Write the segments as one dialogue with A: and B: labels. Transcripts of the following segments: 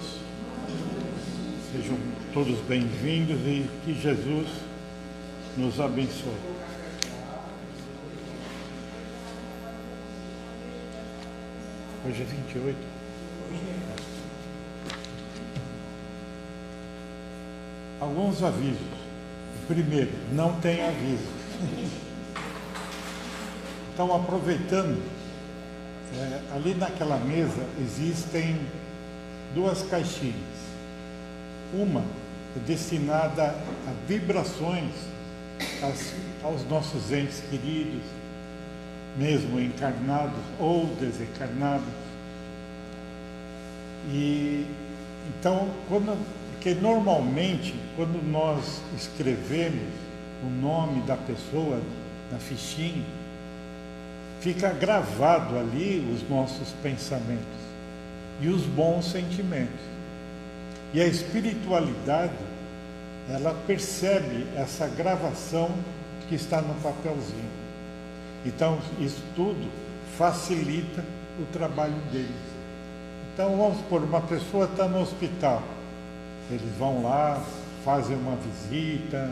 A: todos. Sejam todos bem-vindos e que Jesus nos abençoe. Hoje é 28. Alguns avisos. Primeiro, não tem aviso. Então, aproveitando, ali naquela mesa existem duas caixinhas. Uma é destinada a vibrações aos nossos entes queridos, mesmo encarnados ou desencarnados. E então, porque normalmente, quando nós escrevemos o nome da pessoa na fichinha, fica gravado ali os nossos pensamentos e os bons sentimentos. E a espiritualidade, ela percebe essa gravação que está no papelzinho. Então, isso tudo facilita o trabalho deles. Então, vamos supor, uma pessoa está no hospital. Eles vão lá, fazem uma visita,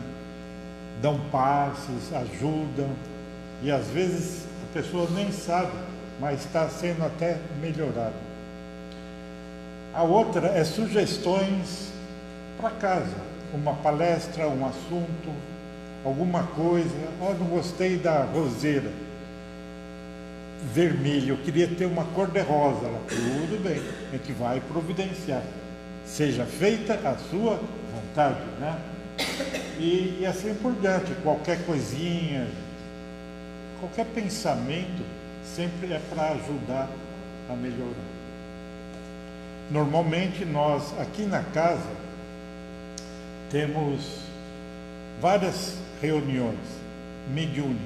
A: dão passes, ajudam. E às vezes a pessoa nem sabe, mas está sendo até melhorada. A outra é sugestões para casa, uma palestra, um assunto, alguma coisa. Não gostei da roseira vermelha, eu queria ter uma cor-de-rosa. Tudo bem, a gente vai providenciar. Seja feita a sua vontade, né? E assim por diante, qualquer coisinha, qualquer pensamento sempre é para ajudar a melhorar. Normalmente nós aqui na casa temos várias reuniões mediúnicas.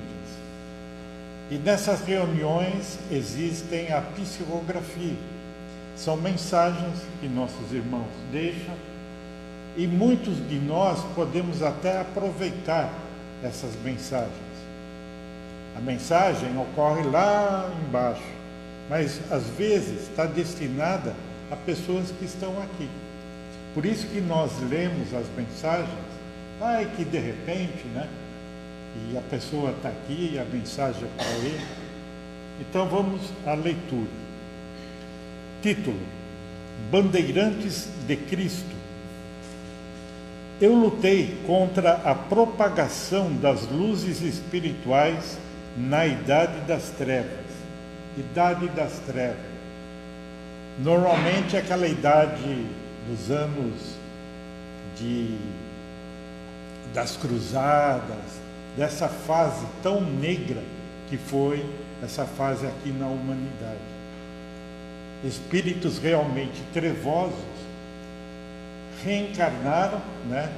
A: E nessas reuniões existem a psicografia. São mensagens que nossos irmãos deixam e muitos de nós podemos até aproveitar essas mensagens. A mensagem ocorre lá embaixo, mas às vezes está destinada a pessoas que estão aqui. Por isso que nós lemos as mensagens, vai que de repente, né? E a pessoa está aqui e a mensagem é para ele. Então vamos à leitura. Título: Bandeirantes de Cristo. Eu lutei contra a propagação das luzes espirituais na Idade das Trevas. Idade das Trevas. Normalmente aquela idade dos anos das cruzadas, dessa fase tão negra que foi essa fase aqui na humanidade. Espíritos realmente trevosos reencarnaram, né?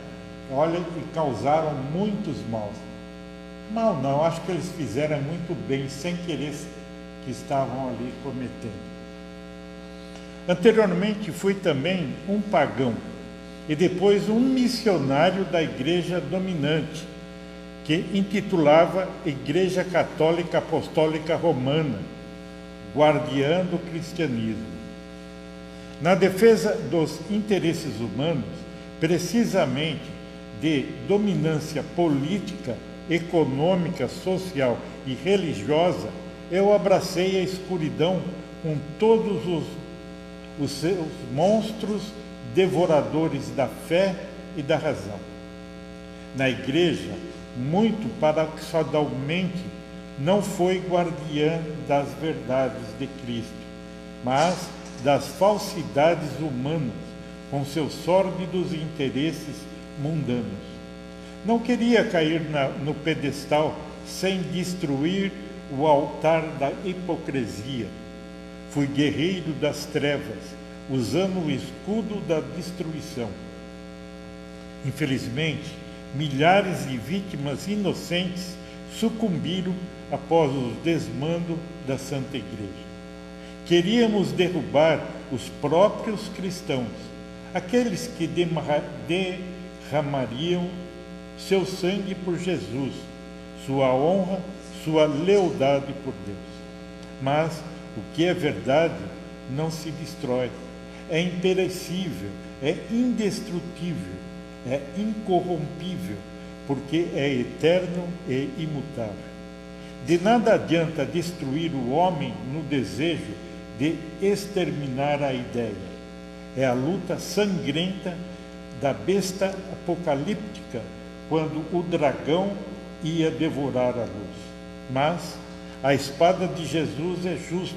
A: Olha, e causaram muitos maus. Mal não, acho que eles fizeram muito bem, sem querer, que estavam ali cometendo. Anteriormente fui também um pagão e depois um missionário da igreja dominante, que intitulava Igreja Católica Apostólica Romana, guardiã do cristianismo. Na defesa dos interesses humanos, precisamente de dominância política, econômica, social e religiosa, eu abracei a escuridão com todos os seus monstros devoradores da fé e da razão. Na igreja, muito paradoxalmente, não foi guardiã das verdades de Cristo, mas das falsidades humanas, com seus sórdidos interesses mundanos. Não queria cair no pedestal sem destruir o altar da hipocrisia. Fui guerreiro das trevas, usando o escudo da destruição. Infelizmente, milhares de vítimas inocentes sucumbiram após o desmando da Santa Igreja. Queríamos derrubar os próprios cristãos, aqueles que derramariam seu sangue por Jesus, sua honra, sua lealdade por Deus. Mas o que é verdade não se destrói, é imperecível, é indestrutível, é incorrompível, porque é eterno e imutável. De nada adianta destruir o homem no desejo de exterminar a ideia. É a luta sangrenta da besta apocalíptica, quando o dragão ia devorar a luz. Mas a espada de Jesus é justa,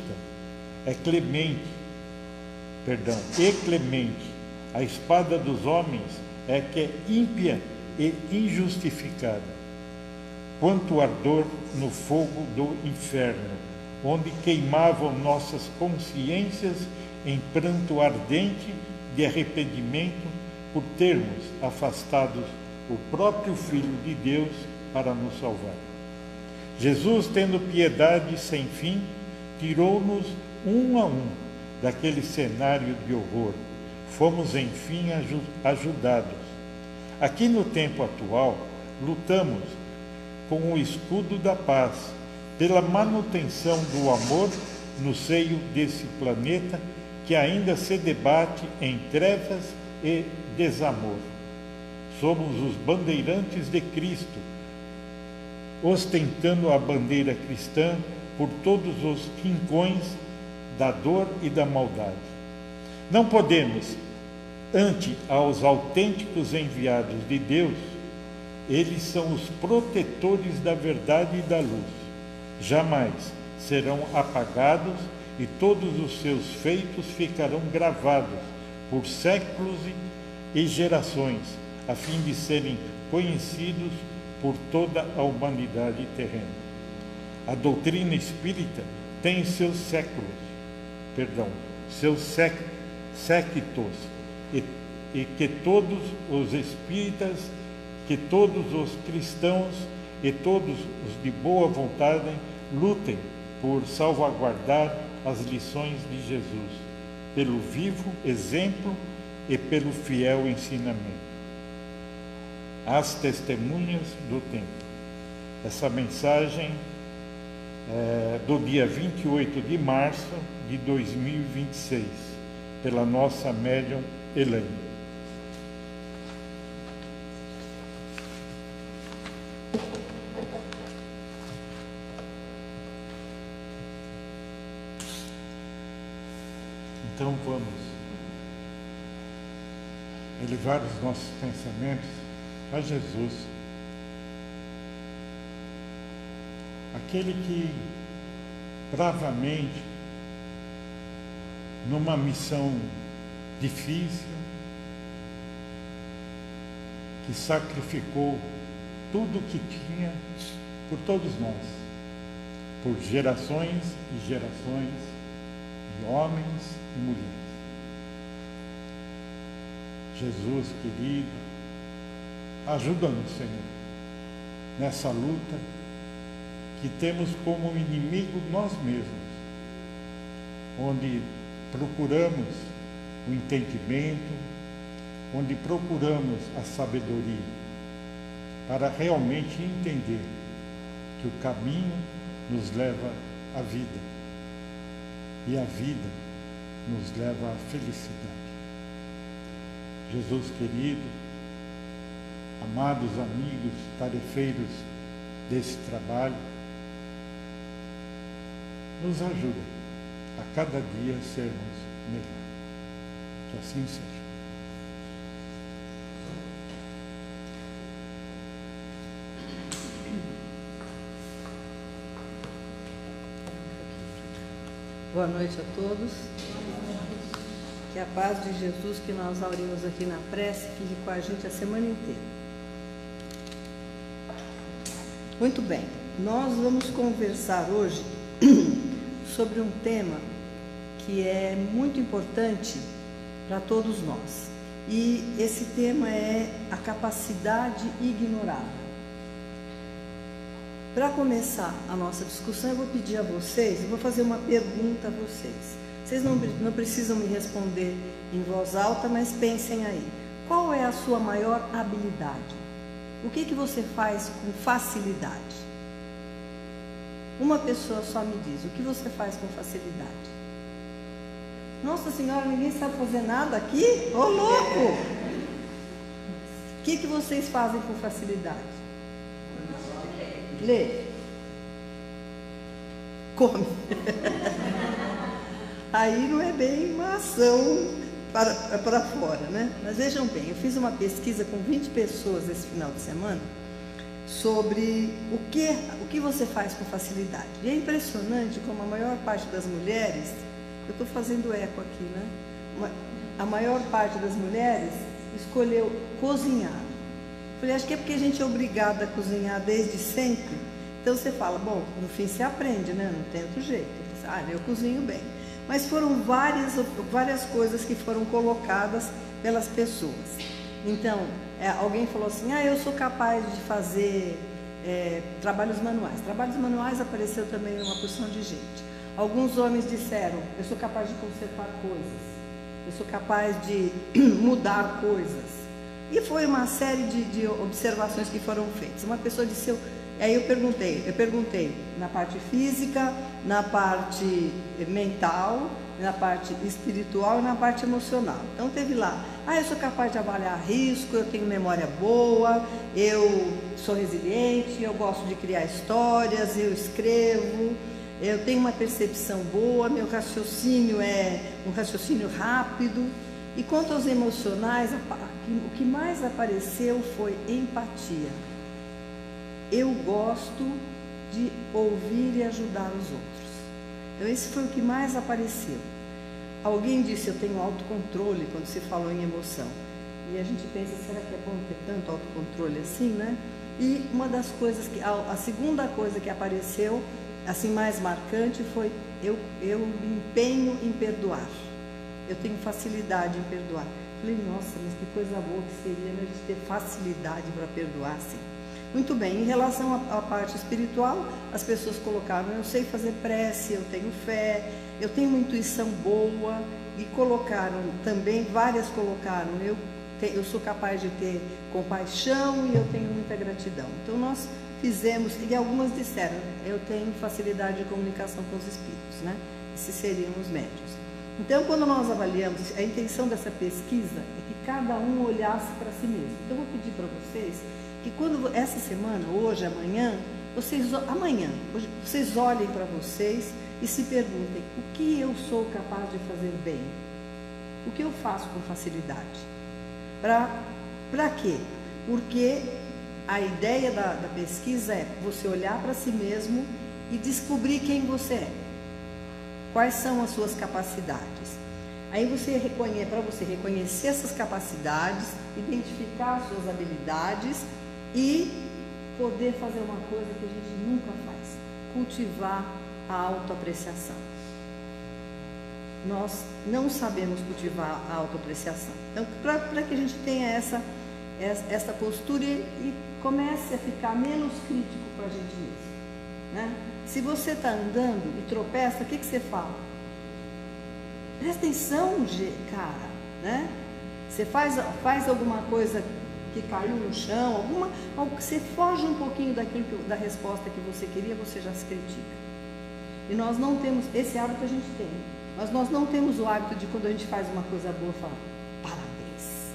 A: é clemente. A espada dos homens é que é ímpia e injustificada. Quanto ardor no fogo do inferno, onde queimavam nossas consciências em pranto ardente de arrependimento por termos afastado o próprio Filho de Deus para nos salvar. Jesus, tendo piedade sem fim, tirou-nos um a um daquele cenário de horror. Fomos, enfim, ajudados. Aqui no tempo atual, lutamos com o escudo da paz, pela manutenção do amor no seio desse planeta que ainda se debate em trevas e desamor. Somos os bandeirantes de Cristo, ostentando a bandeira cristã por todos os rincões da dor e da maldade. Não podemos, ante aos autênticos enviados de Deus, eles são os protetores da verdade e da luz. Jamais serão apagados e todos os seus feitos ficarão gravados por séculos e gerações, a fim de serem conhecidos por toda a humanidade terrena. A doutrina espírita tem seus séquitos, e que todos os espíritas, que todos os cristãos e todos os de boa vontade lutem por salvaguardar as lições de Jesus, pelo vivo exemplo e pelo fiel ensinamento. As testemunhas do tempo. Essa mensagem é do dia 28 de março de 2026, pela nossa médium Elaine. Então vamos elevar os nossos pensamentos a Jesus, aquele que bravamente, numa missão difícil, que sacrificou tudo o que tinha por todos nós, por gerações e gerações de homens e mulheres. Jesus querido, ajuda-nos, Senhor, nessa luta que temos como inimigo nós mesmos, onde procuramos o entendimento, onde procuramos a sabedoria, para realmente entender que o caminho nos leva à vida, e a vida nos leva à felicidade. Jesus querido, amados amigos, tarefeiros desse trabalho, nos ajuda a cada dia sermos melhor. Que assim seja.
B: Boa noite a todos. Que a paz de Jesus que nós aurimos aqui na prece fique com a gente a semana inteira. Muito bem, nós vamos conversar hoje sobre um tema que é muito importante para todos nós. E esse tema é a capacidade ignorada. Para começar a nossa discussão, eu vou pedir a vocês, eu vou fazer uma pergunta a vocês. Vocês não precisam me responder em voz alta, mas pensem aí. Qual é a sua maior habilidade? O que você faz com facilidade? Uma pessoa só me diz, o que você faz com facilidade? Nossa Senhora, ninguém sabe fazer nada aqui? Ô louco! O que vocês fazem com facilidade? Lê. Come. Aí não é bem uma ação para fora, né? Mas vejam bem, eu fiz uma pesquisa com 20 pessoas esse final de semana sobre o que você faz com facilidade. E é impressionante como a maior parte das mulheres, eu estou fazendo eco aqui, né? A maior parte das mulheres escolheu cozinhar. Falei, acho que é porque a gente é obrigada a cozinhar desde sempre. Então você fala, bom, no fim você aprende, né? Não tem outro jeito. Eu cozinho bem. Mas foram várias coisas que foram colocadas pelas pessoas. Então, alguém falou assim, eu sou capaz de fazer trabalhos manuais. Trabalhos manuais apareceu também uma porção de gente. Alguns homens disseram, eu sou capaz de consertar coisas. Eu sou capaz de mudar coisas. E foi uma série de observações que foram feitas. Uma pessoa disse, aí eu perguntei na parte física, na parte mental, na parte espiritual e na parte emocional. Então teve lá, eu sou capaz de avaliar risco, eu tenho memória boa, eu sou resiliente, eu gosto de criar histórias, eu escrevo, eu tenho uma percepção boa, meu raciocínio é um raciocínio rápido. E quanto aos emocionais, o que mais apareceu foi empatia. Eu gosto de ouvir e ajudar os outros. Então esse foi o que mais apareceu. Alguém disse, eu tenho autocontrole, quando se falou em emoção. E a gente pensa, será que é bom ter tanto autocontrole assim, né? E uma das coisas a segunda coisa que apareceu, assim mais marcante, foi eu me empenho em perdoar. Eu tenho facilidade em perdoar. Falei, nossa, mas que coisa boa que seria, né, a gente ter facilidade para perdoar, sim. Muito bem, em relação à parte espiritual, as pessoas colocaram, eu sei fazer prece, eu tenho fé, eu tenho uma intuição boa, e colocaram também, várias colocaram, eu sou capaz de ter compaixão e eu tenho muita gratidão. Então nós fizemos, e algumas disseram, eu tenho facilidade de comunicação com os espíritos, né? Esses seriam os médiuns. Então, quando nós avaliamos, a intenção dessa pesquisa é que cada um olhasse para si mesmo. Então, eu vou pedir para vocês que quando essa semana, hoje, amanhã, vocês olhem para vocês e se perguntem, o que eu sou capaz de fazer bem? O que eu faço com facilidade? Para quê? Porque a ideia da pesquisa é você olhar para si mesmo e descobrir quem você é. Quais são as suas capacidades? Aí para você reconhecer essas capacidades, identificar as suas habilidades e poder fazer uma coisa que a gente nunca faz, cultivar a autoapreciação. Nós não sabemos cultivar a autoapreciação. Então, para que a gente tenha essa postura e comece a ficar menos crítico com a gente mesmo, né? Se você está andando e tropeça, o que você fala? Presta atenção, cara, né? Você faz alguma coisa que caiu no chão, você foge um pouquinho da resposta que você queria, você já se critica. E nós não temos, esse hábito a gente tem, mas nós não temos o hábito de quando a gente faz uma coisa boa, falar parabéns,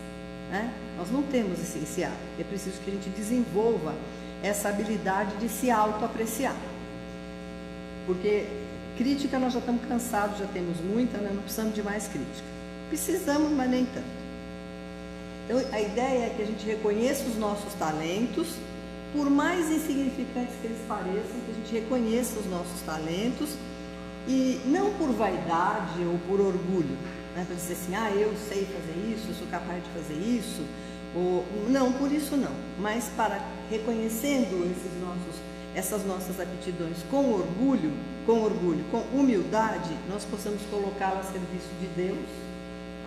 B: né? Nós não temos esse hábito, é preciso que a gente desenvolva essa habilidade de se autoapreciar. Porque crítica nós já estamos cansados, já temos muita, né? Não precisamos de mais crítica. Precisamos, mas nem tanto. Então a ideia é que a gente reconheça os nossos talentos, por mais insignificantes que eles pareçam, que a gente reconheça os nossos talentos, e não por vaidade ou por orgulho, né? Para dizer assim, eu sei fazer isso, eu sou capaz de fazer isso, ou não, por isso não, mas para reconhecendo essas nossas aptidões com orgulho, com humildade, nós possamos colocá-la a serviço de Deus,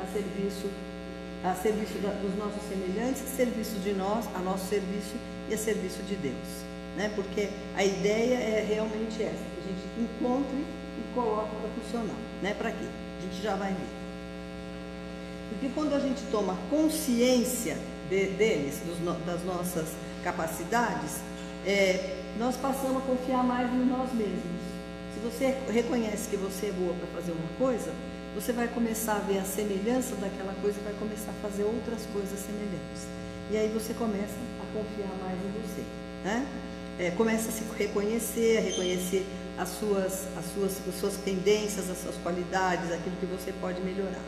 B: a serviço dos nossos semelhantes, a serviço de nós, a nosso serviço e a serviço de Deus, né? Porque a ideia é realmente essa, que a gente encontre e coloque para funcionar, né? Para quê? A gente já vai ver. Porque quando a gente toma consciência das nossas capacidades, nós passamos a confiar mais em nós mesmos. Se você reconhece que você é boa para fazer uma coisa, você vai começar a ver a semelhança daquela coisa e vai começar a fazer outras coisas semelhantes. E aí você começa a confiar mais em você, né? Começa a se reconhecer, as suas tendências, as suas qualidades, aquilo que você pode melhorar.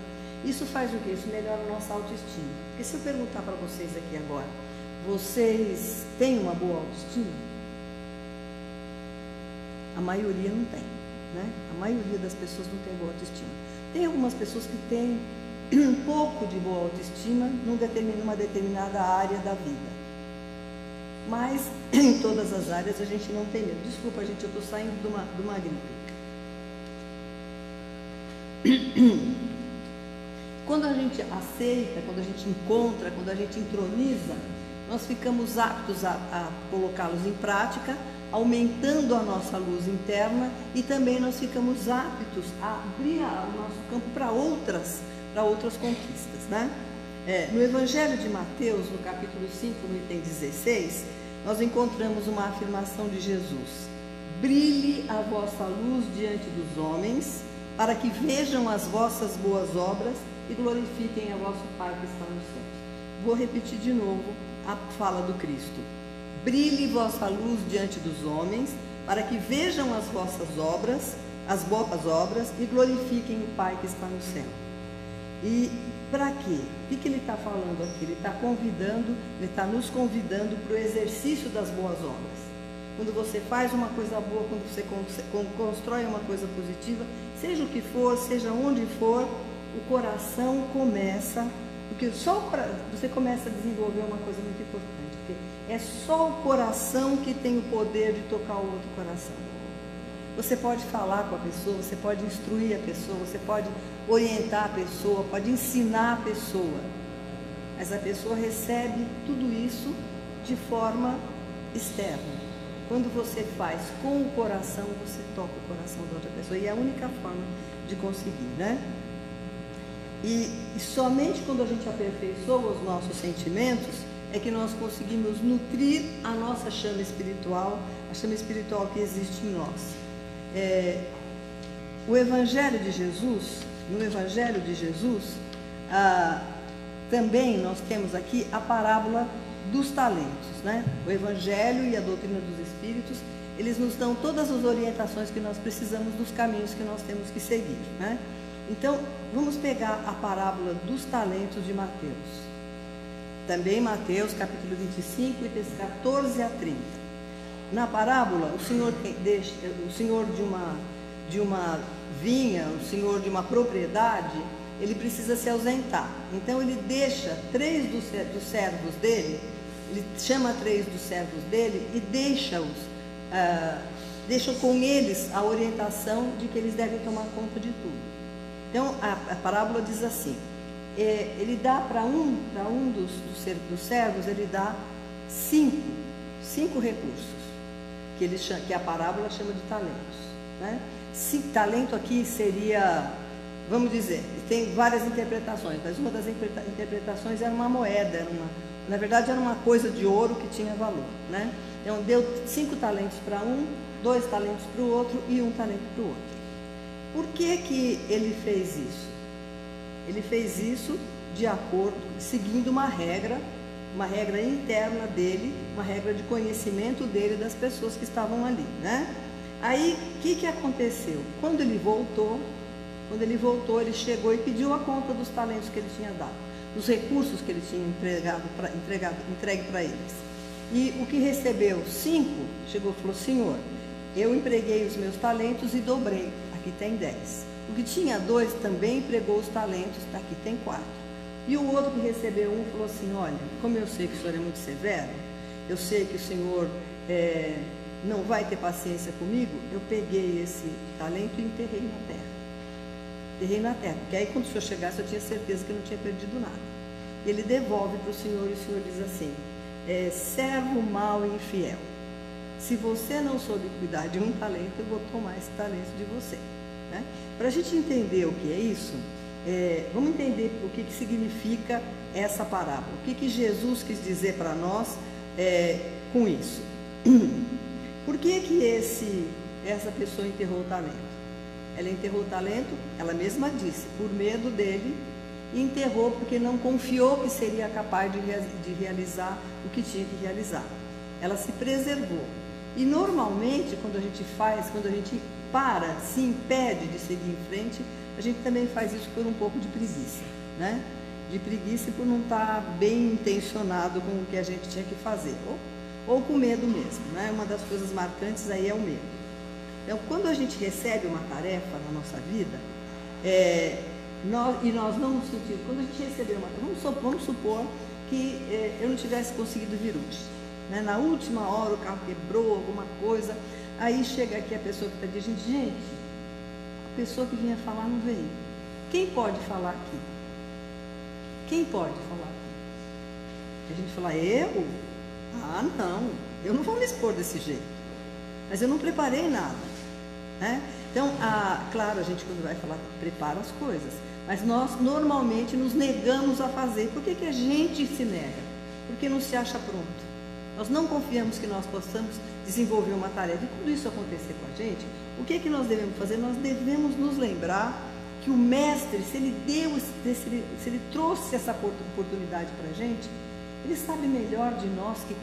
B: Isso faz o quê? Isso melhora a nossa autoestima. Porque se eu perguntar para vocês aqui agora, vocês têm uma boa autoestima? A maioria não tem, né? A maioria das pessoas não tem boa autoestima. Tem algumas pessoas que têm um pouco de boa autoestima numa determinada área da vida. Mas em todas as áreas a gente não tem medo. Desculpa, gente, eu estou saindo de uma gripe. Quando a gente aceita, quando a gente encontra, quando a gente introniza, nós ficamos aptos a colocá-los em prática, aumentando a nossa luz interna, e também nós ficamos aptos a abrir o nosso campo para outras conquistas, né? No Evangelho de Mateus, no capítulo 5, no item 16, nós encontramos uma afirmação de Jesus: brilhe a vossa luz diante dos homens, para que vejam as vossas boas obras e glorifiquem a vosso Pai que está nos céus. Vou repetir de novo a fala do Cristo: brilhe vossa luz diante dos homens, para que vejam as vossas obras, as boas obras, e glorifiquem o Pai que está no céu. E para quê? O que ele está falando aqui? Ele está nos convidando para o exercício das boas obras. Quando você faz uma coisa boa, quando você constrói uma coisa positiva, seja o que for, seja onde for, o coração começa, porque você começa a desenvolver uma coisa muito importante, porque é só o coração que tem o poder de tocar o outro coração. Você pode falar com a pessoa, você pode instruir a pessoa, você pode orientar a pessoa, pode ensinar a pessoa, mas a pessoa recebe tudo isso de forma externa. Quando você faz com o coração, você toca o coração da outra pessoa, e é a única forma de conseguir, né? E somente quando a gente aperfeiçoa os nossos sentimentos é que nós conseguimos nutrir a nossa chama espiritual, a chama espiritual que existe em nós. O Evangelho de Jesus, no Evangelho de Jesus, também nós temos aqui a parábola dos talentos, né? O Evangelho e a doutrina dos Espíritos, eles nos dão todas as orientações que nós precisamos dos caminhos que nós temos que seguir, né? Então, vamos pegar a parábola dos talentos de Mateus. Também Mateus, capítulo 25, itens 14 a 30. Na parábola, o senhor de uma vinha, o senhor de uma propriedade, ele precisa se ausentar. Então, ele deixa 3 dos servos dele, ele chama 3 dos servos dele e deixa com eles a orientação de que eles devem tomar conta de tudo. Então, a parábola diz assim: ele dá para um dos servos, ele dá 5 recursos, que a parábola chama de talentos, né? Talento aqui seria, vamos dizer, tem várias interpretações, mas uma das interpretações era uma moeda, na verdade era uma coisa de ouro que tinha valor, né? Então deu 5 talentos para um, 2 talentos para o outro e 1 talento para o outro. Por que ele fez isso? Ele fez isso de acordo, seguindo uma regra interna dele, uma regra de conhecimento dele das pessoas que estavam ali, né? Aí, o que aconteceu? Quando ele voltou, ele chegou e pediu a conta dos talentos que ele tinha dado, dos recursos que ele tinha entregue para eles. E o que recebeu 5, chegou e falou: Senhor, eu empreguei os meus talentos e dobrei, aqui tem 10. O que tinha 2 também empregou os talentos, aqui tem 4. E o outro que recebeu 1 falou assim: olha, como eu sei que o senhor é muito severo, eu sei que o senhor não vai ter paciência comigo, eu peguei esse talento e enterrei na terra, porque aí quando o senhor chegasse eu tinha certeza que eu não tinha perdido nada. Ele devolve para o senhor e o senhor diz assim: servo mau e infiel, se você não soube cuidar de um talento, eu vou tomar esse talento de você, né? Para a gente entender o que é isso, vamos entender o que significa essa parábola, o que Jesus quis dizer para nós com isso. Por que essa pessoa enterrou o talento? Ela enterrou o talento, ela mesma disse, por medo dele, e enterrou porque não confiou que seria capaz de realizar o que tinha que realizar. Ela se preservou. E normalmente, quando a gente para, se impede de seguir em frente, a gente também faz isso por um pouco de preguiça, né? De preguiça e por não estar bem intencionado com o que a gente tinha que fazer, ou com medo mesmo, né? Uma das coisas marcantes aí é o medo. Então, quando a gente recebe uma tarefa na nossa vida, nós não nos sentimos, quando a gente receber uma tarefa, vamos supor que eu não tivesse conseguido vir hoje, né? Na última hora o carro quebrou, alguma coisa, aí chega aqui a pessoa que está dizendo, gente, a pessoa que vinha falar não veio. Quem pode falar aqui? Quem pode falar aqui? A gente fala, eu? Ah, não, eu não vou me expor desse jeito. Mas eu não preparei nada, né? Então, claro, a gente quando vai falar, prepara as coisas. Mas nós normalmente nos negamos a fazer. Por que a gente se nega? Porque não se acha pronto. Nós não confiamos que nós possamos desenvolver uma tarefa. E quando isso acontecer com a gente, o que nós devemos fazer? Nós devemos nos lembrar que o mestre, se ele trouxe essa oportunidade para a gente, ele sabe melhor de nós que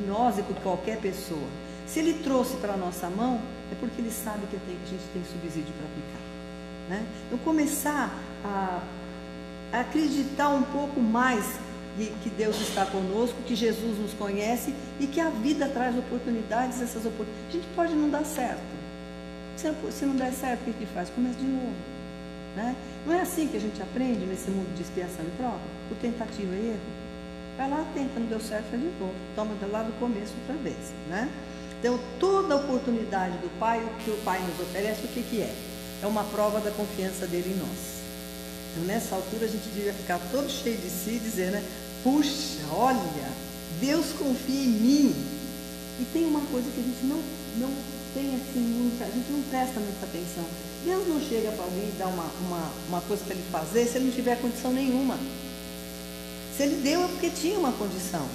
B: nós e que qualquer pessoa. Se ele trouxe para a nossa mão, é porque ele sabe que a gente tem subsídio para aplicar, né? Então, começar a acreditar um pouco mais que Deus está conosco, que Jesus nos conhece e que a vida traz oportunidades, essas oportunidades. A gente pode não dar certo. Se não der certo, o que faz? Começa de novo, né? Não é assim que a gente aprende nesse mundo de expiação e prova? Por tentativa e erro. Vai lá, tenta, não deu certo, faz de novo. Toma lá do começo outra vez, né? Então, toda oportunidade do Pai, o que o Pai nos oferece, o que é? É uma prova da confiança dele em nós. Então, nessa altura, a gente devia ficar todo cheio de si e dizer, né? Puxa, olha, Deus confia em mim. E tem uma coisa que a gente não tem assim muita, a gente não presta muita atenção. Deus não chega para alguém e dá uma coisa para ele fazer se ele não tiver condição nenhuma. Se ele deu é porque tinha uma condição.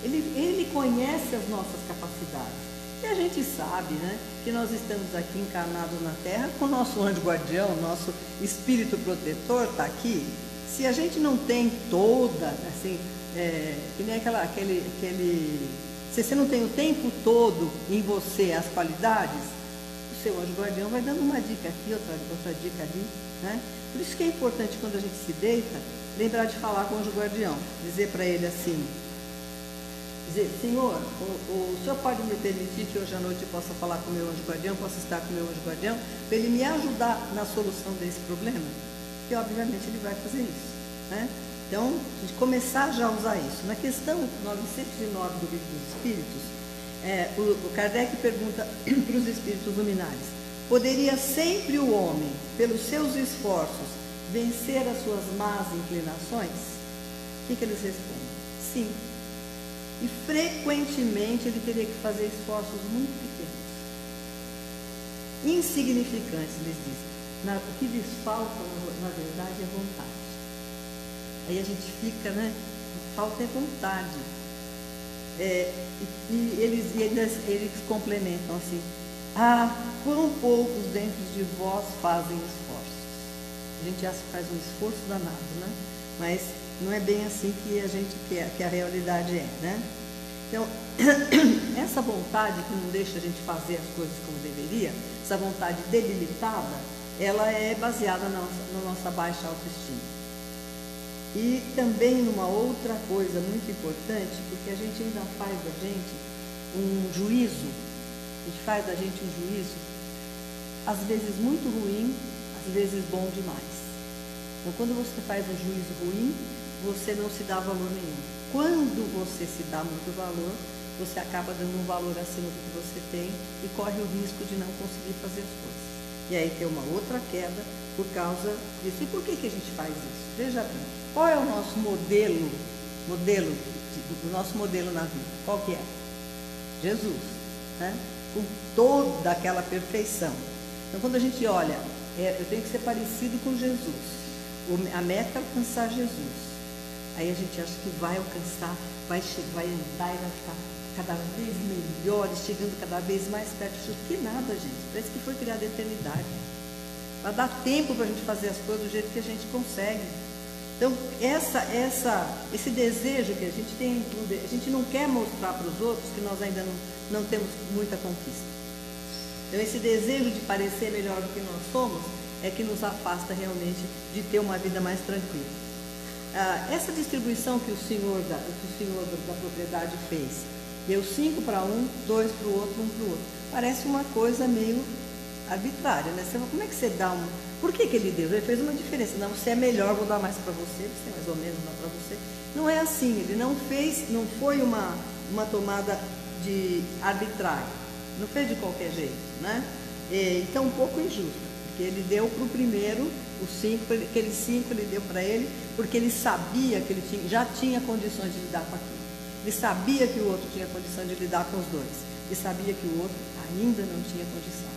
B: Ele conhece as nossas capacidades. E a gente sabe, né, que nós estamos aqui encarnados na Terra com o nosso anjo guardião, nosso espírito protetor está aqui. Se a gente não tem toda, assim, que nem se você não tem o tempo todo em você as qualidades, o seu anjo guardião vai dando uma dica aqui, outra dica ali, né? Por isso que é importante quando a gente se deita, lembrar de falar com o anjo guardião, dizer para ele assim, dizer, Senhor, o Senhor pode me permitir que hoje à noite eu possa falar com o meu anjo guardião, possa estar com o meu anjo guardião, para ele me ajudar na solução desse problema? E obviamente ele vai fazer isso, né? Então, a gente começar já a usar isso. Na questão 909 do Livro dos Espíritos, o Kardec pergunta para os espíritos luminares, poderia sempre o homem, pelos seus esforços, vencer as suas más inclinações? O que eles respondem? Sim. E frequentemente ele teria que fazer esforços muito pequenos, insignificantes, eles dizem. O que lhes falta, na verdade, é vontade. Aí a gente fica, né? Falta é vontade. E eles complementam assim, quão poucos dentro de vós fazem esforços. A gente acha que faz um esforço danado, né? Mas não é bem assim que a realidade é, né? Então, essa vontade que não deixa a gente fazer as coisas como deveria, essa vontade debilitada, ela é baseada na nossa baixa autoestima. E também numa outra coisa muito importante, porque a gente ainda faz da gente um juízo, a gente faz da gente um juízo, às vezes muito ruim, às vezes bom demais. Então, quando você faz um juízo ruim, você não se dá valor nenhum. Quando você se dá muito valor, você acaba dando um valor acima do que você tem e corre o risco de não conseguir fazer as coisas. E aí tem uma outra queda por causa disso. E por que a gente faz isso? Veja bem, qual é o nosso modelo do nosso modelo na vida? Qual que é? Jesus, né? Com toda aquela perfeição. Então, quando a gente olha, eu tenho que ser parecido com Jesus. A meta é alcançar Jesus. Aí a gente acha que vai alcançar, vai andar e vai ficar cada vez melhor, chegando cada vez mais perto. Que nada, gente. Parece que foi criada a eternidade. para dar tempo para a gente fazer as coisas do jeito que a gente consegue. Então, esse desejo que a gente tem, a gente não quer mostrar para os outros que nós ainda não temos muita conquista. Então, esse desejo de parecer melhor do que nós somos é que nos afasta realmente de ter uma vida mais tranquila. Essa distribuição que o senhor da propriedade fez, deu 5 para um, 2 para o outro, 1 para o outro. Parece uma coisa meio arbitrária, né? Você fala, como é que você dá uma... Por que ele deu? Ele fez uma diferença. Não, você é melhor, vou dar mais para você mais ou menos dá para você. Não é assim, ele não fez, não foi uma tomada de arbitrária, não fez de qualquer jeito, né? Então, um pouco injusta, porque ele deu para o primeiro, os 5, aqueles 5 ele deu para ele, porque ele sabia que ele já tinha condições de lidar com aquilo. Ele sabia que o outro tinha condição de lidar com os dois. Ele sabia que o outro ainda não tinha condição.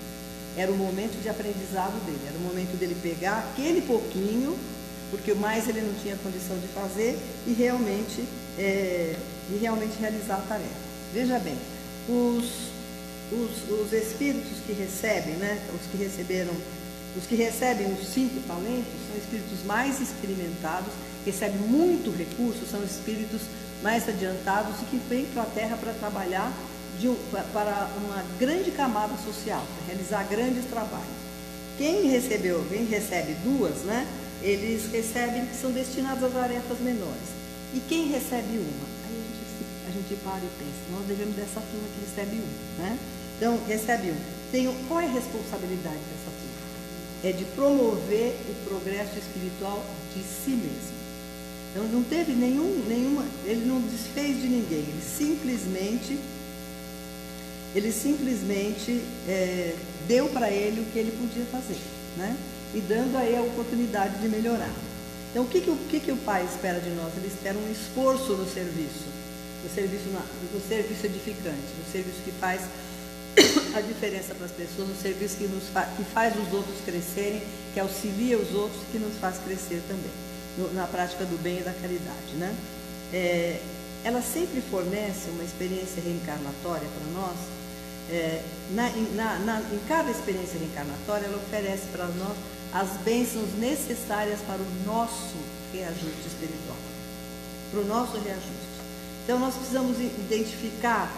B: Era o momento de aprendizado dele, era o momento dele pegar aquele pouquinho, porque mais ele não tinha condição de fazer, e realmente realizar a tarefa. Veja bem, os espíritos que recebem, né, os que recebem os 5 talentos, são espíritos mais experimentados, recebem muito recurso, são espíritos mais adiantados e que vêm para a Terra para trabalhar para uma grande camada social, para realizar grandes trabalhos. Quem recebe 2, né, eles recebem, são destinados a tarefas menores. E quem recebe 1? Aí a gente para e pensa, nós devemos dessa turma que recebe 1, né? Então, recebe 1. Qual é a responsabilidade dessa turma? É de promover o progresso espiritual de si mesmo. Então, não teve nenhuma, ele não desfez de ninguém, ele simplesmente deu para ele o que ele podia fazer, né? E dando aí a oportunidade de melhorar. Então, o que o Pai espera de nós? Ele espera um esforço no serviço edificante, no serviço que faz a diferença para as pessoas, no serviço que faz os outros crescerem, que auxilia os outros e que nos faz crescer também, na prática do bem e da caridade, né? Ela sempre fornece uma experiência reencarnatória para nós. Em cada experiência reencarnatória, ela oferece para nós as bênçãos necessárias para o nosso reajuste espiritual, para o nosso reajuste. Então, nós precisamos identificar,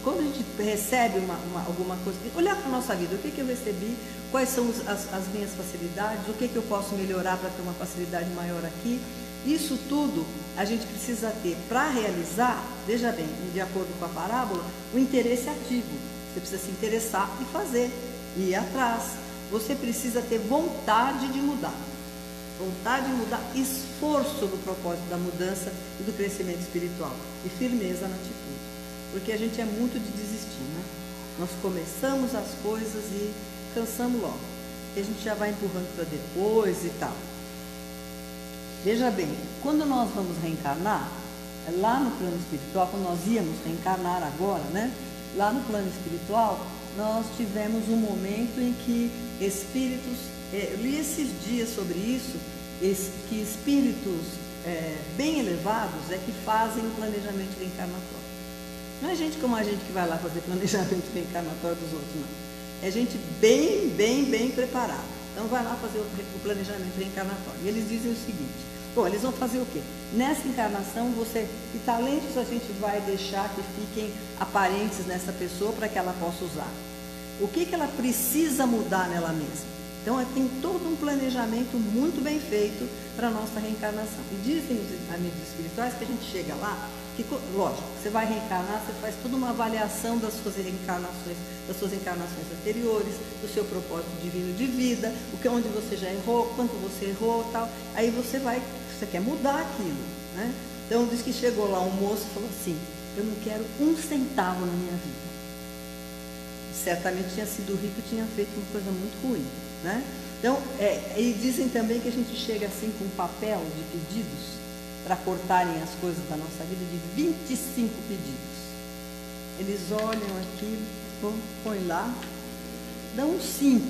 B: quando a gente recebe alguma coisa, olhar para a nossa vida, o que eu recebi, quais são as minhas facilidades, o que eu posso melhorar para ter uma facilidade maior aqui. Isso tudo a gente precisa ter para realizar, veja bem, de acordo com a parábola, o interesse ativo. Você precisa se interessar e fazer, e ir atrás. Você precisa ter vontade de mudar. Vontade de mudar, esforço no propósito da mudança e do crescimento espiritual. E firmeza na atitude. Porque a gente é muito de desistir, né? Nós começamos as coisas e cansamos logo. E a gente já vai empurrando para depois e tal. Veja bem, quando nós vamos reencarnar, lá no plano espiritual, quando nós íamos reencarnar agora, né? Lá no plano espiritual, nós tivemos um momento em que espíritos, eu li esses dias sobre isso, que espíritos bem elevados é que fazem o planejamento reencarnatório. Não é gente como a gente que vai lá fazer planejamento reencarnatório dos outros, não. É gente bem preparada. Então vai lá fazer o planejamento reencarnatório. E eles dizem o seguinte, bom, eles vão fazer o quê? Nessa encarnação, que talentos a gente vai deixar que fiquem aparentes nessa pessoa para que ela possa usar? O que ela precisa mudar nela mesma? Então, tem todo um planejamento muito bem feito para a nossa reencarnação. E dizem os amigos espirituais que a gente chega lá, que, lógico, você vai reencarnar, você faz toda uma avaliação das suas encarnações anteriores, do seu propósito divino de vida, onde você já errou, quanto você errou, tal. Aí você quer mudar aquilo, né? Então, diz que chegou lá um moço e falou assim, eu não quero 1 centavo na minha vida. Certamente tinha sido rico e tinha feito uma coisa muito ruim, né? Então, e dizem também que a gente chega assim com um papel de pedidos para cortarem as coisas da nossa vida de 25 pedidos. Eles olham aquilo, põem lá, dão uns 5.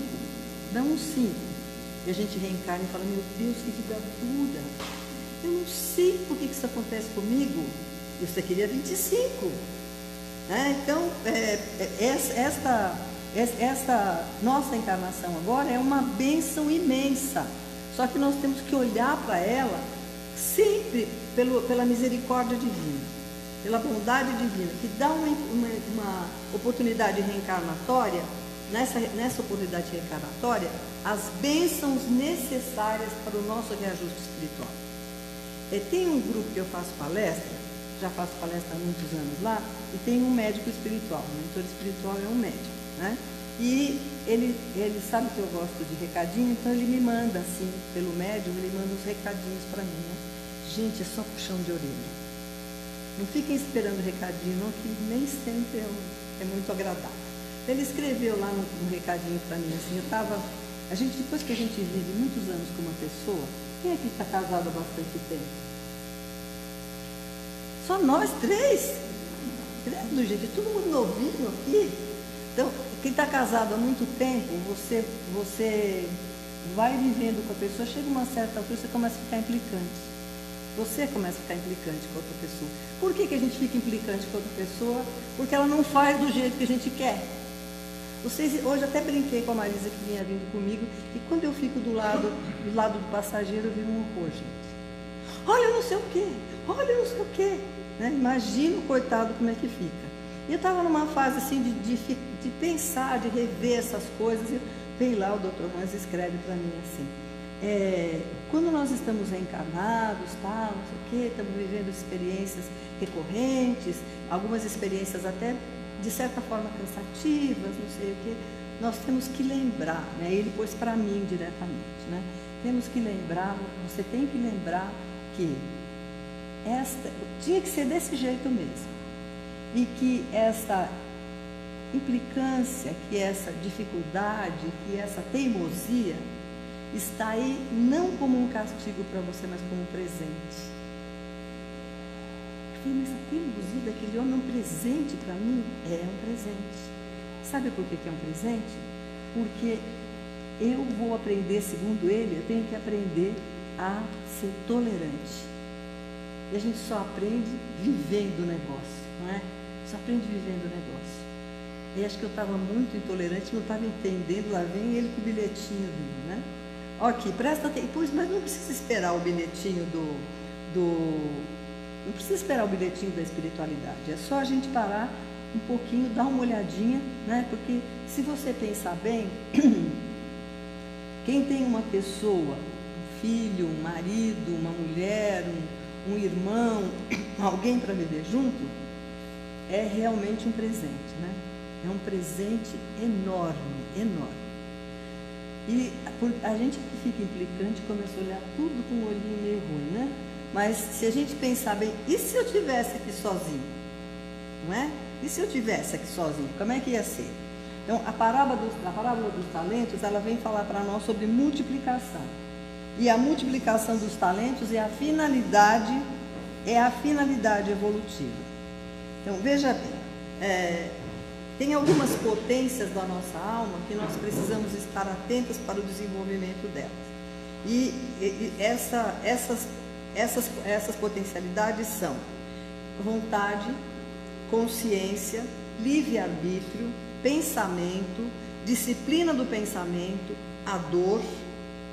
B: E a gente reencarna e fala, meu Deus, que vida dura. Eu não sei por que isso acontece comigo. Você queria 25. Então, essa nossa encarnação agora é uma bênção imensa. Só que nós temos que olhar para ela sempre pela misericórdia divina, pela bondade divina, que dá uma oportunidade reencarnatória, nessa oportunidade reencarnatória, as bênçãos necessárias para o nosso reajuste espiritual. Tem um grupo que eu faço palestra, já faço palestra há muitos anos lá, e tem um médico espiritual, o mentor espiritual é um médico, né? E ele sabe que eu gosto de recadinho, então ele me manda assim, pelo médium, ele manda os recadinhos para mim, né? Gente, é só puxão de orelha. Não fiquem esperando recadinho, não, que nem sempre é muito agradável. Ele escreveu lá um recadinho para mim, assim, depois que a gente vive muitos anos com uma pessoa, quem é que está casado há bastante tempo? Só nós três? Credo, gente, todo mundo novinho aqui. Então, quem está casado há muito tempo, você vai vivendo com a pessoa, chega uma certa altura, você começa a ficar implicante. Você começa a ficar implicante com outra pessoa. Por que a gente fica implicante com outra pessoa? Porque ela não faz do jeito que a gente quer. Hoje até brinquei com a Marisa que vinha vindo comigo, e quando eu fico do lado do passageiro, eu vi um horror, gente. Olha não sei o quê, olha não sei o quê. Né? Imagina o coitado como é que fica. E eu estava numa fase assim de pensar, de rever essas coisas, e vem lá o Dr. Hans escreve para mim assim, quando nós estamos reencarnados, tal, não sei o quê, estamos vivendo experiências recorrentes, algumas experiências até de certa forma cansativas, não sei o quê, nós temos que lembrar, né? Ele pôs para mim diretamente, né? Temos que lembrar, você tem que lembrar que tinha que ser desse jeito mesmo, e que essa implicância, que essa dificuldade, que essa teimosia está aí não como um castigo para você, mas como um presente. Eu falei, mas a teimosia daquele homem é um presente para mim? É um presente. Sabe por que é um presente? Porque eu vou aprender, segundo ele, eu tenho que aprender a ser tolerante. E a gente só aprende vivendo o negócio, não é? Só aprende vivendo o negócio. E acho que eu estava muito intolerante, não estava entendendo, lá vem ele com o bilhetinho dele, né? Ok, presta atenção, mas não precisa esperar o bilhetinho não precisa esperar o bilhetinho da espiritualidade, é só a gente parar um pouquinho, dar uma olhadinha, né? Porque se você pensar bem, quem tem uma pessoa, um filho, um marido, uma mulher, um irmão, alguém para viver junto, é realmente um presente, né? É um presente enorme, enorme. E a gente que fica implicante começa a olhar tudo com um olhinho meio ruim, né? Mas se a gente pensar bem, e se eu tivesse aqui sozinho? Não é? E se eu tivesse aqui sozinho? Como é que ia ser? Então, a parábola dos talentos, ela vem falar para nós sobre multiplicação. E a multiplicação dos talentos é a finalidade evolutiva. Então, veja bem, tem algumas potências da nossa alma que nós precisamos estar atentos para o desenvolvimento delas. E essas potencialidades são vontade, consciência, livre-arbítrio, pensamento, disciplina do pensamento, a dor,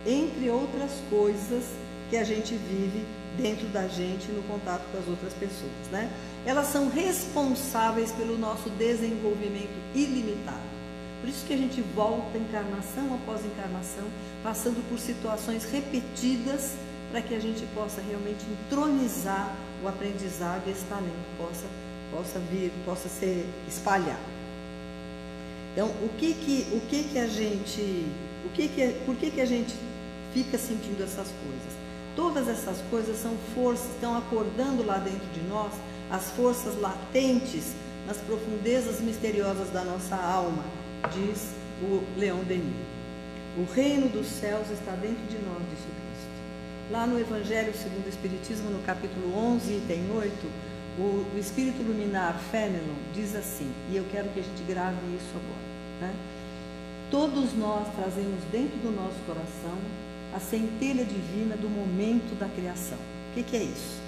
B: entre outras coisas que a gente vive dentro da gente no contato com as outras pessoas, né? Elas são responsáveis pelo nosso desenvolvimento ilimitado. Por isso que a gente volta encarnação após encarnação, passando por situações repetidas, para que a gente possa realmente entronizar o aprendizado e esse talento possa ser espalhado. Então, por que a gente fica sentindo essas coisas? Todas essas coisas são forças, estão acordando lá dentro de nós as forças latentes nas profundezas misteriosas da nossa alma, diz o Leon Denis. O reino dos céus está dentro de nós, disse o Cristo. Lá no Evangelho segundo o Espiritismo, no capítulo 11, item 8, o Espírito Luminar Fenelon diz assim, e eu quero que a gente grave isso agora, né? Todos nós trazemos dentro do nosso coração a centelha divina do momento da criação. O que é isso?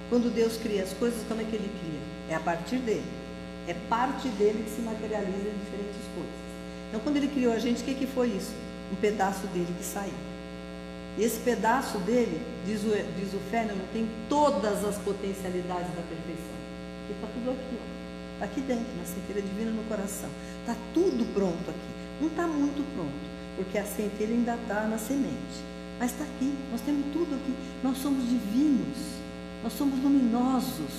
B: Quando Deus cria as coisas, como é que Ele cria? É a partir dele. É parte dele que se materializa em diferentes coisas. Então, quando ele criou a gente, o que foi isso? Um pedaço dele que saiu. E esse pedaço dele, diz o Fenelon, tem todas as potencialidades da perfeição. Porque está tudo aqui, ó. Está aqui dentro, na centelha divina no coração. Está tudo pronto aqui. Não está muito pronto, porque a centelha ainda está na semente. Mas está aqui, nós temos tudo aqui. Nós somos divinos, nós somos luminosos.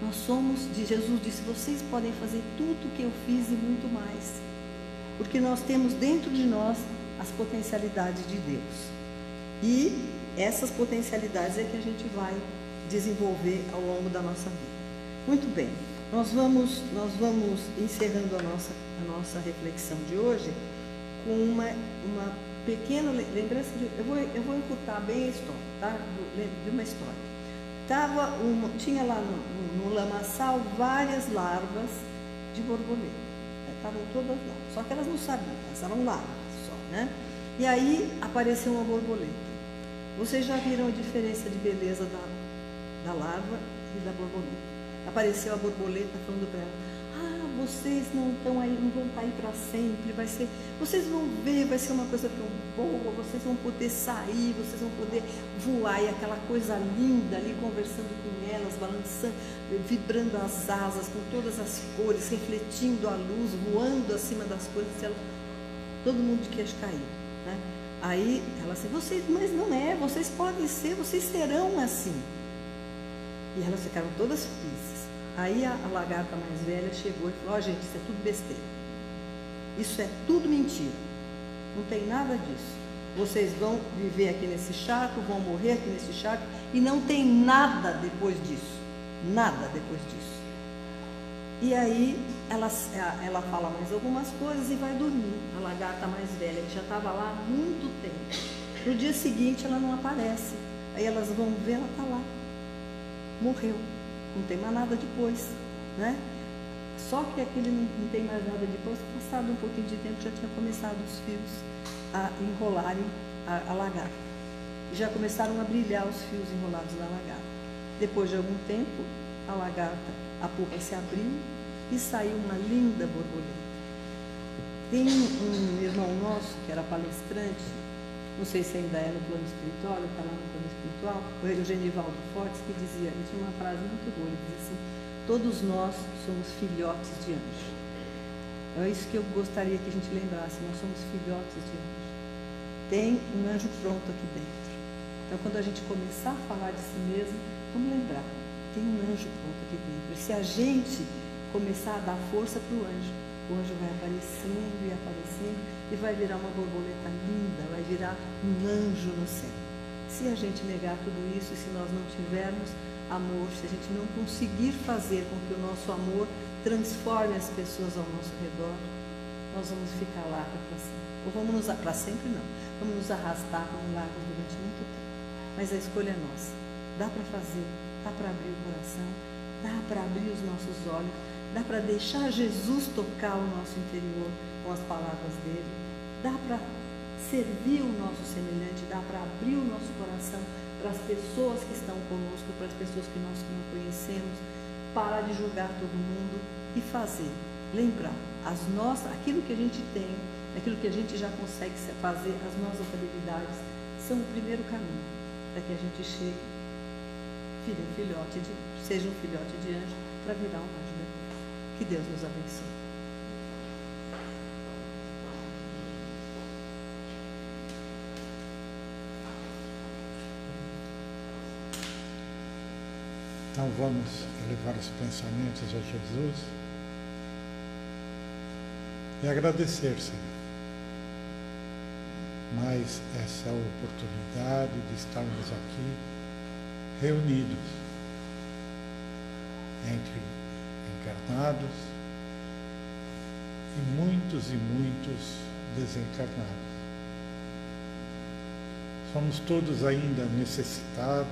B: Nós somos, Jesus disse, vocês podem fazer tudo o que eu fiz e muito mais. Porque nós temos dentro de nós as potencialidades de Deus. E essas potencialidades é que a gente vai desenvolver ao longo da nossa vida. Muito bem, nós vamos encerrando a nossa reflexão de hoje com uma pequena lembrança. Eu vou encurtar bem a história, tá? De uma história. Tinha lá no lamaçal várias larvas de borboleta. Estavam todas lá, só que elas não sabiam, elas eram larvas só, né? E aí apareceu uma borboleta. Vocês já viram a diferença de beleza da larva e da borboleta? Apareceu a borboleta falando para ela: vocês não estão aí, não vão estar aí para sempre, vocês vão ver, vai ser uma coisa tão boa, vocês vão poder sair, vocês vão poder voar, e aquela coisa linda ali, conversando com elas, balançando, vibrando as asas, com todas as cores, refletindo a luz, voando acima das coisas, todo mundo de queixo caído, né? Aí ela disse: mas não é, vocês podem ser, vocês serão assim. E elas ficaram todas felizes. Aí a lagarta mais velha chegou e falou: gente, isso é tudo besteira. Isso é tudo mentira. Não tem nada disso. Vocês vão viver aqui nesse charco, vão morrer aqui nesse charco, e não tem nada depois disso. Nada depois disso. E aí ela fala mais algumas coisas e vai dormir. A lagarta mais velha, que já estava lá há muito tempo. No dia seguinte ela não aparece. Aí elas vão ver, ela está lá. Morreu. Não tem mais nada depois, né? Só que aquele não tem mais nada depois, passado um pouquinho de tempo, já tinha começado os fios a enrolarem a lagarta. E já começaram a brilhar os fios enrolados na lagarta. Depois de algum tempo, a lagarta, a pupa se abriu e saiu uma linda borboleta. Tem um irmão nosso que era palestrante, não sei se ainda é no plano espiritual, ele está lá no plano espiritual, o Genivaldo Fortes, que dizia, ele tinha uma frase muito boa, ele dizia assim: todos nós somos filhotes de anjo. Então é isso que eu gostaria que a gente lembrasse, nós somos filhotes de anjo. Tem um anjo pronto aqui dentro. Então quando a gente começar a falar de si mesmo, vamos lembrar, tem um anjo pronto aqui dentro. E se a gente começar a dar força para o anjo vai aparecendo e aparecendo e vai virar uma borboleta linda, vai virar um anjo no céu. Se a gente negar tudo isso, e se nós não tivermos amor, se a gente não conseguir fazer com que o nosso amor transforme as pessoas ao nosso redor, nós vamos ficar lá para sempre. Ou vamos para sempre não, vamos nos arrastar como lagos durante muito tempo. Mas a escolha é nossa. Dá para fazer, dá para abrir o coração, dá para abrir os nossos olhos, dá para deixar Jesus tocar o nosso interior com as palavras dele, dá para servir o nosso semelhante, dá para abrir o nosso coração para as pessoas que estão conosco, para as pessoas que nós não conhecemos, parar de julgar todo mundo e fazer, lembrar, aquilo que a gente tem, aquilo que a gente já consegue fazer, as nossas habilidades, são o primeiro caminho para que a gente chegue, seja um filhote de anjo, para virar um anjo. Que Deus nos abençoe.
A: Então vamos elevar os pensamentos a Jesus e agradecer, Senhor, mais essa oportunidade de estarmos aqui reunidos entre encarnados e muitos desencarnados. Somos todos ainda necessitados,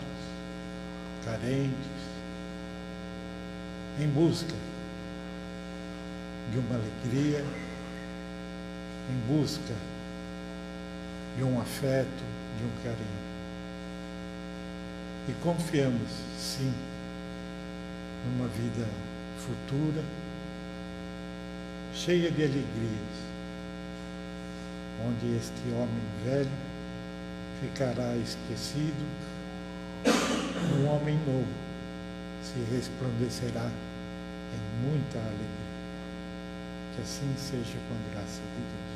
A: carentes, em busca de uma alegria, em busca de um afeto, de um carinho. E confiamos, sim, numa vida futura, cheia de alegrias, onde este homem velho ficará esquecido, um homem novo se resplandecerá em muita alegria. Que assim seja, com a graça de Deus.